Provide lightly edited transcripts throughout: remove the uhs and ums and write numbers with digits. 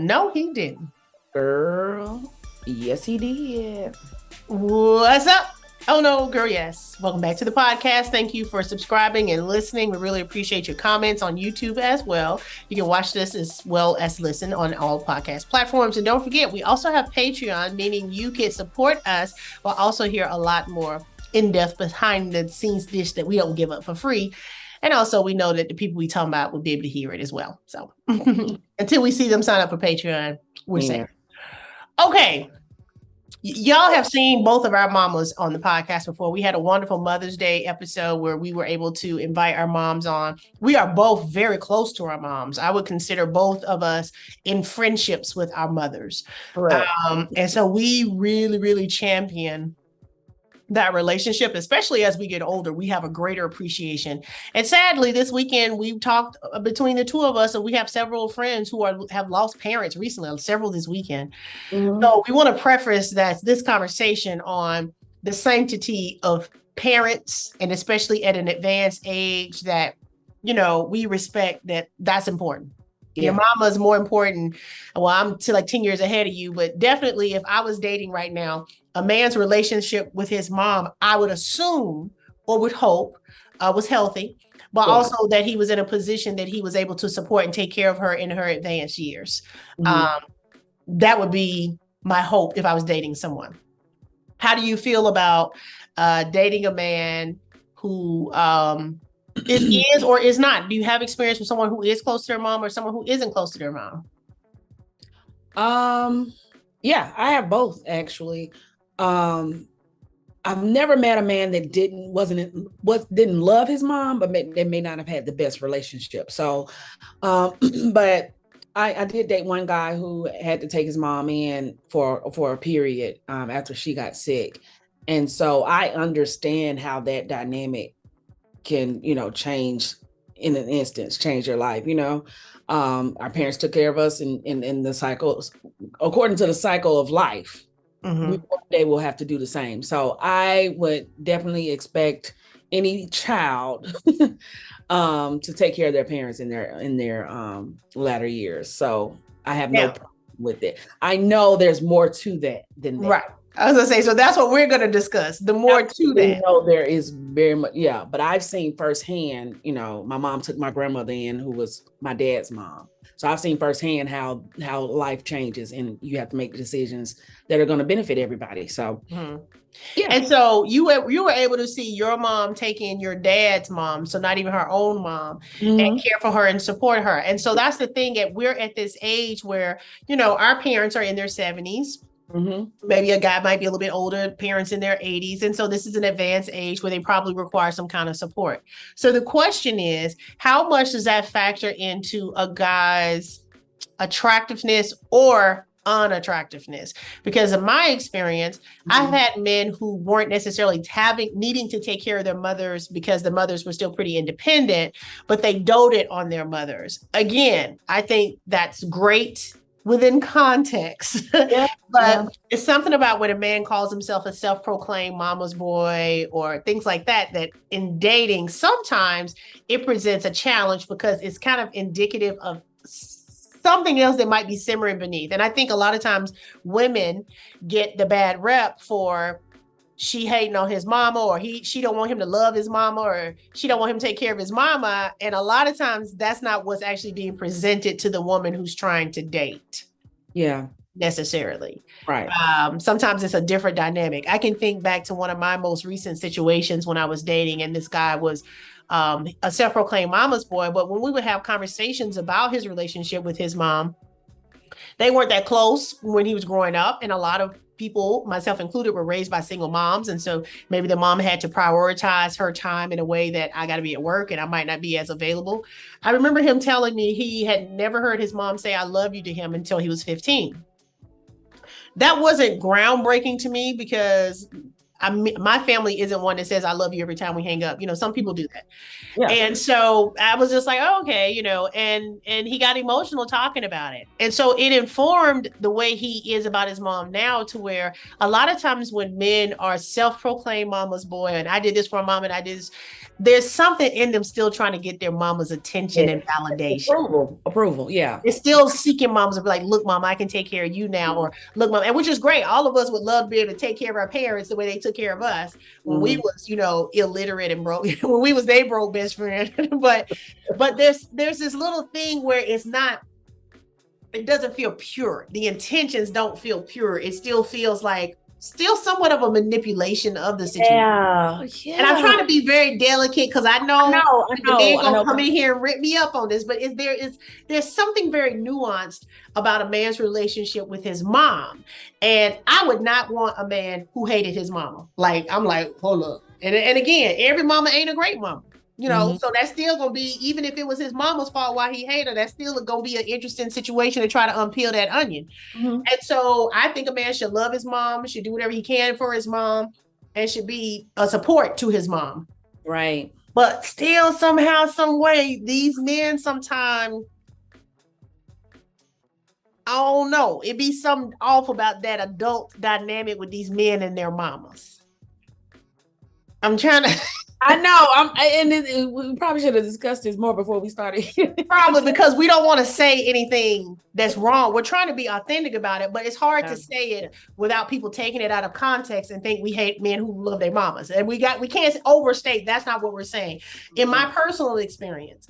no, he didn't. Girl, yes, he did. What's up? Oh no, girl, yes. Welcome back to the podcast. Thank you for subscribing and listening. We really appreciate your comments on YouTube as well. You can watch this as well as listen on all podcast platforms. And don't forget, we also have Patreon, meaning you can support us while also hear a lot more in-depth behind the scenes dish that we don't give up for free. And also we know that the people we talking about will be able to hear it as well. So until we see them sign up for Patreon, we're safe. Okay. Y'all have seen both of our mamas on the podcast before. We had a wonderful Mother's Day episode where we were able to invite our moms on. We are both very close to our moms. I would consider both of us in friendships with our mothers. Right. And so we really, really champion that relationship, especially as we get older. We have a greater appreciation. And sadly, this weekend we've talked between the two of us, and we have several friends who have lost parents recently, several this weekend. Mm-hmm. So we want to preface this conversation on the sanctity of parents, and especially at an advanced age, that, you know, we respect that's important. Yeah. Your mama is more important. Well, I'm like 10 years ahead of you, but definitely if I was dating right now, a man's relationship with his mom, I would assume or would hope was healthy, but also that he was in a position that he was able to support and take care of her in her advanced years. Mm-hmm. That would be my hope if I was dating someone. How do you feel about dating a man who is or is not? Do you have experience with someone who is close to their mom or someone who isn't close to their mom? Yeah, I have both actually. I've never met a man that didn't love his mom, but they may not have had the best relationship. So, but I did date one guy who had to take his mom in for a period after she got sick, and so I understand how that dynamic can, change in an instance, change your life. Our parents took care of us in the cycles, according to the cycle of life. Mm-hmm. They will have to do the same. So I would definitely expect any child to take care of their parents in their latter years. So I have no problem with it. I know there's more to that than that. Right. I was gonna say, so that's what we're gonna discuss. The more to that. No, there is very much, but I've seen firsthand, my mom took my grandmother in, who was my dad's mom. So I've seen firsthand how life changes, and you have to make decisions that are going to benefit everybody. So, And so you were able to see your mom take in your dad's mom, so not even her own mom, and care for her and support her. And so that's the thing, that we're at this age where, our parents are in their 70s. Mm-hmm. Maybe a guy might be a little bit older, parents in their 80s. And so this is an advanced age where they probably require some kind of support. So the question is, how much does that factor into a guy's attractiveness or unattractiveness? Because in my experience, I've had men who weren't necessarily needing to take care of their mothers because the mothers were still pretty independent, but they doted on their mothers. Again, I think that's great within context. But it's something about when a man calls himself a self-proclaimed mama's boy or things like that in dating, sometimes it presents a challenge because it's kind of indicative of something else that might be simmering beneath. And I think a lot of times women get the bad rep for she hating on his mama, or she don't want him to love his mama, or she don't want him to take care of his mama. And a lot of times that's not what's actually being presented to the woman who's trying to date. Yeah. Necessarily. Right. Sometimes it's a different dynamic. I can think back to one of my most recent situations when I was dating, and this guy was a self-proclaimed mama's boy. But when we would have conversations about his relationship with his mom, they weren't that close when he was growing up. And a lot of people, myself included, were raised by single moms. And so maybe the mom had to prioritize her time in a way that I got to be at work and I might not be as available. I remember him telling me he had never heard his mom say, "I love you" to him until he was 15. That wasn't groundbreaking to me because my family isn't one that says I love you every time we hang up. Some people do that. Yeah. And so I was just like, oh, okay, and he got emotional talking about it. And so it informed the way he is about his mom now, to where a lot of times when men are self-proclaimed mama's boy, and I did this for a mom and I did this, there's something in them still trying to get their mama's attention and validation. Approval. Yeah. They're still seeking moms to be like, look, mom, I can take care of you now. Or look, mom, and which is great. All of us would love to be able to take care of our parents the way they took care of us when we was, illiterate and broke, when they broke best friend. but there's this little thing where it doesn't feel pure. The intentions don't feel pure. It still feels like somewhat of a manipulation of the situation. Yeah. And I'm trying to be very delicate because I know the man gonna come in here and rip me up on this, but there's something very nuanced about a man's relationship with his mom. And I would not want a man who hated his mama. I'm like, hold up. And again, every mama ain't a great mama. So that's still gonna be, even if it was his mama's fault why he hated her, that's still gonna be an interesting situation to try to unpeel that onion. And so I think a man should love his mom, should do whatever he can for his mom, and should be a support to his mom. Right. But still, somehow, some way, these men sometimes, I don't know, it be something off about that adult dynamic with these men and their mamas. I'm trying to... I know. We probably should have discussed this more before we started. Probably because we don't want to say anything that's wrong. We're trying to be authentic about it, but it's hard to say it without people taking it out of context and think we hate men who love their mamas. And we can't overstate. That's not what we're saying. In my personal experience,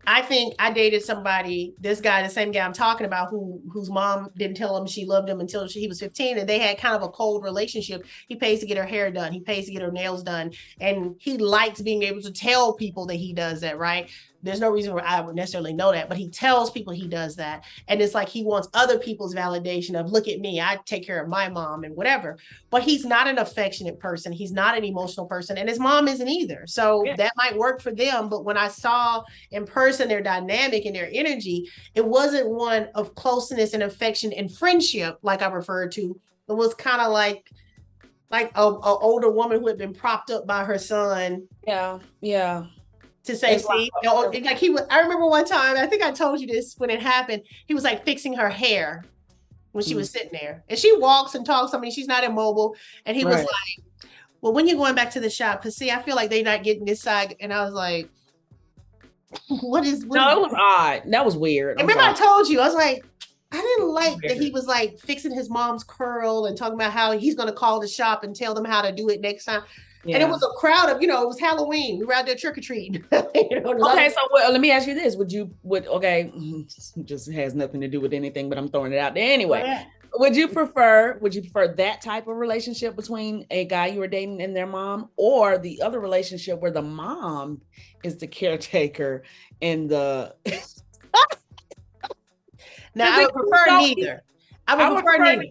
I think I dated somebody, this guy, the same guy I'm talking about, whose mom didn't tell him she loved him until he was 15. And they had kind of a cold relationship. He pays to get her hair done. He pays to get her nails done. And he likes being able to tell people that he does that, right? There's no reason why I would necessarily know that, but he tells people he does that. And it's like he wants other people's validation of, look at me, I take care of my mom and whatever. But he's not an affectionate person. He's not an emotional person. And his mom isn't either. So that might work for them. But when I saw in person their dynamic and their energy, it wasn't one of closeness and affection and friendship, like I referred to. It was kind of like a older woman who had been propped up by her son. Yeah. To say, see, like he was. I remember one time, I think I told you this when it happened. He was like fixing her hair when she was sitting there, and she walks and talks. I mean, she's not immobile, and he was like, "Well, when you going back to the shop? Because see, I feel like they're not getting this side." And I was like, "What is?" It was odd. That was weird. Remember, I told you, I was like, I didn't like that he was like fixing his mom's curl and talking about how he's going to call the shop and tell them how to do it next time. Yeah. And it was a crowd of, it was Halloween. We were out there trick-or-treating. Okay, so let me ask you this. Just has nothing to do with anything, but I'm throwing it out there anyway. Yeah. Would you prefer that type of relationship between a guy you were dating and their mom, or the other relationship where the mom is the caretaker and the... Now, I would prefer neither. I would prefer neither.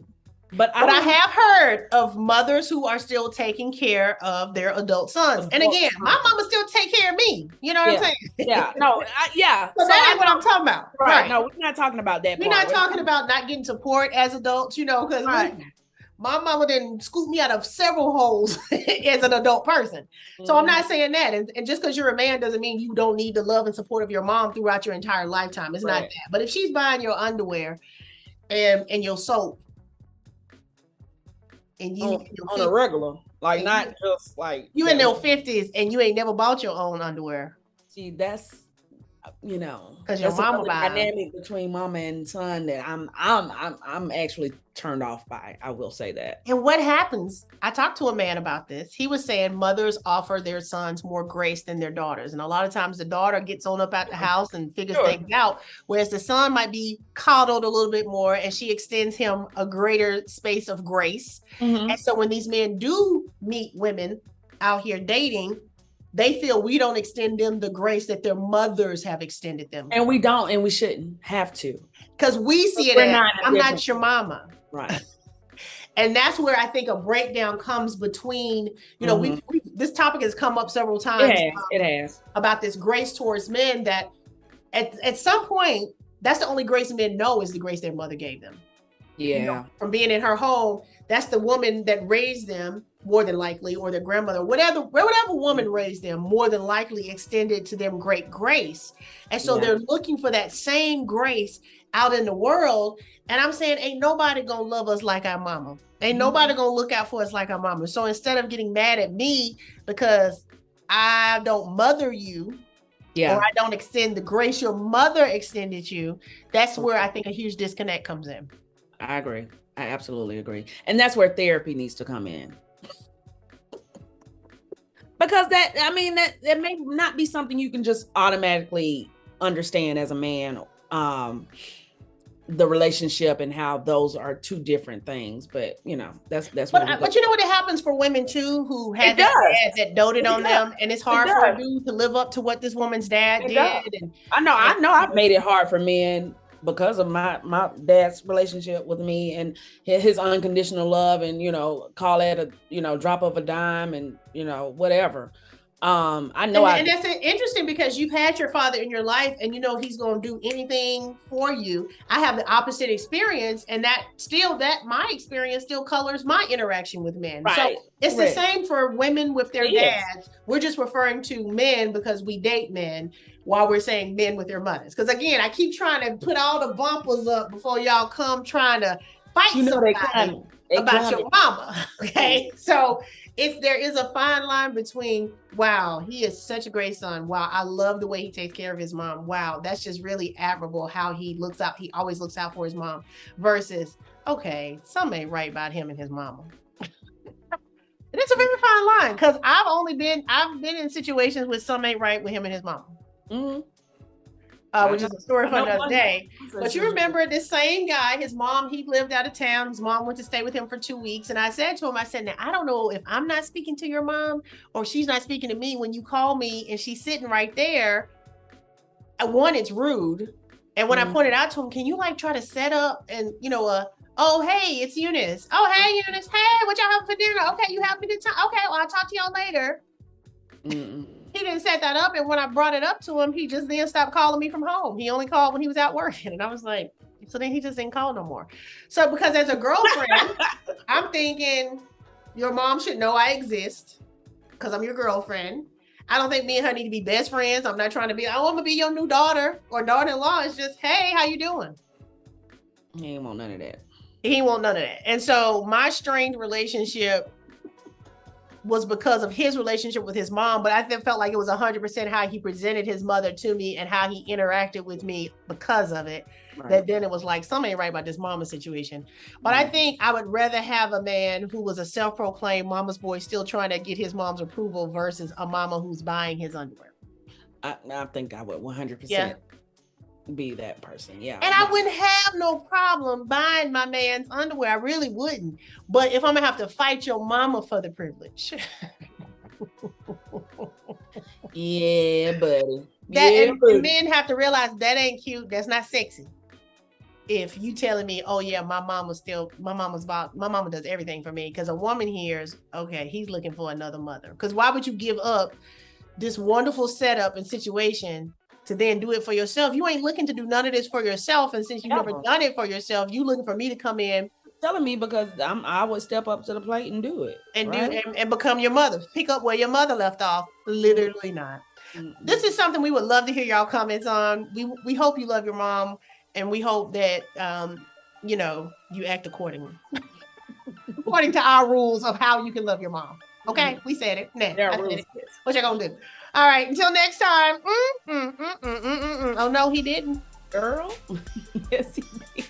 But I have heard of mothers who are still taking care of their adult sons. And again, my mama still take care of me. You know what I'm saying? Yeah. No, So that ain't what I'm talking about. Right. No, we're not talking about that. We're not talking about not getting support as adults, because my mama didn't scoop me out of several holes as an adult person. So I'm not saying that. And just because you're a man doesn't mean you don't need the love and support of your mom throughout your entire lifetime. It's not that. But if she's buying your underwear and your soap, and you on a regular, like not just like you in your 50s and you ain't never bought your own underwear. See, that's because your mama dynamic between mama and son that I'm actually turned off by. I will say that. And what happens? I talked to a man about this. He was saying mothers offer their sons more grace than their daughters, and a lot of times the daughter gets on up at the house and figures things out, whereas the son might be coddled a little bit more, and she extends him a greater space of grace. And so when these men do meet women out here dating, they feel we don't extend them the grace that their mothers have extended them. And we don't, and we shouldn't have to. Because we see it as, I'm not your mama. Right. And that's where I think a breakdown comes between, this topic has come up several times. It has. About this grace towards men that at some point, that's the only grace men know is the grace their mother gave them. Yeah. From being in her home. That's the woman that raised them more than likely, or their grandmother, whatever woman raised them, more than likely extended to them great grace. And so they're looking for that same grace out in the world. And I'm saying, ain't nobody gonna love us like our mama. Ain't nobody gonna look out for us like our mama. So instead of getting mad at me because I don't mother you, or I don't extend the grace your mother extended you, that's where I think a huge disconnect comes in. I agree. I absolutely agree. And that's where therapy needs to come in. Because that may not be something you can just automatically understand as a man, the relationship and how those are two different things. But that's but you know what, it happens for women too, who had that dad that doted on them, and it's hard for a dude to live up to what this woman's dad did. And I know I've made it hard for men because of my dad's relationship with me and his unconditional love, and call it a drop of a dime, and whatever. I know, and that's interesting because you've had your father in your life, and he's going to do anything for you. I have the opposite experience, and my experience still colors my interaction with men. Right. So it's the same for women with their dads. We're just referring to men because we date men, while we're saying men with their mothers. Because again, I keep trying to put all the bumpers up before y'all come trying to fight somebody about your mama. Okay, so there is a fine line between, wow, he is such a great son. Wow, I love the way he takes care of his mom. Wow, that's just really admirable how he looks out. He always looks out for his mom. Versus, okay, something ain't right about him and his mama. And it's a very fine line, because I've been in situations with something ain't right with him and his mama. Which is a story for another day. But you remember this same guy, his mom, he lived out of town. His mom went to stay with him for 2 weeks. And I said to him, now, I don't know if I'm not speaking to your mom or she's not speaking to me when you call me and she's sitting right there. One, it's rude. And when I pointed out to him, can you try to set up and, oh, hey, it's Eunice. Oh, hey, Eunice. Hey, what y'all having for dinner? Okay, you having a good time? Okay, well, I'll talk to y'all later. He didn't set that up, and when I brought it up to him, he just then stopped calling me from home. He only called when he was out working, and I was like, so then he just didn't call no more. So because as a girlfriend, I'm thinking your mom should know I exist because I'm your girlfriend. I don't think me and her need to be best friends. I'm not trying to be, I want to be your new daughter or daughter-in-law. It's just, hey, how you doing? He ain't want none of that. He won't none of that. And so my strained relationship was because of his relationship with his mom, but I felt like it was 100% how he presented his mother to me and how he interacted with me because of it. Right. That then it was like, something ain't right about this mama situation. But I think I would rather have a man who was a self-proclaimed mama's boy still trying to get his mom's approval versus a mama who's buying his underwear. I think I would 100%. Be that person. Yeah. And I wouldn't have no problem buying my man's underwear. I really wouldn't. But if I'm gonna have to fight your mama for the privilege. Yeah, buddy. And men have to realize that ain't cute. That's not sexy. If you telling me, oh yeah, my mama does everything for me. Because a woman hears, okay, he's looking for another mother. Because why would you give up this wonderful setup and situation to then do it for yourself? You ain't looking to do none of this for yourself, and since you've never done it for yourself, you looking for me to come in. Telling me because I would step up to the plate and do it and and become your mother. Pick up where your mother left off. Literally not. Mm-hmm. This is something we would love to hear y'all comments on. We hope you love your mom, and we hope that you act accordingly, according to our rules of how you can love your mom. Okay, we said it. Nah, I said it. What you gonna do? All right, until next time. Oh no, he didn't. Girl. Yes, he did.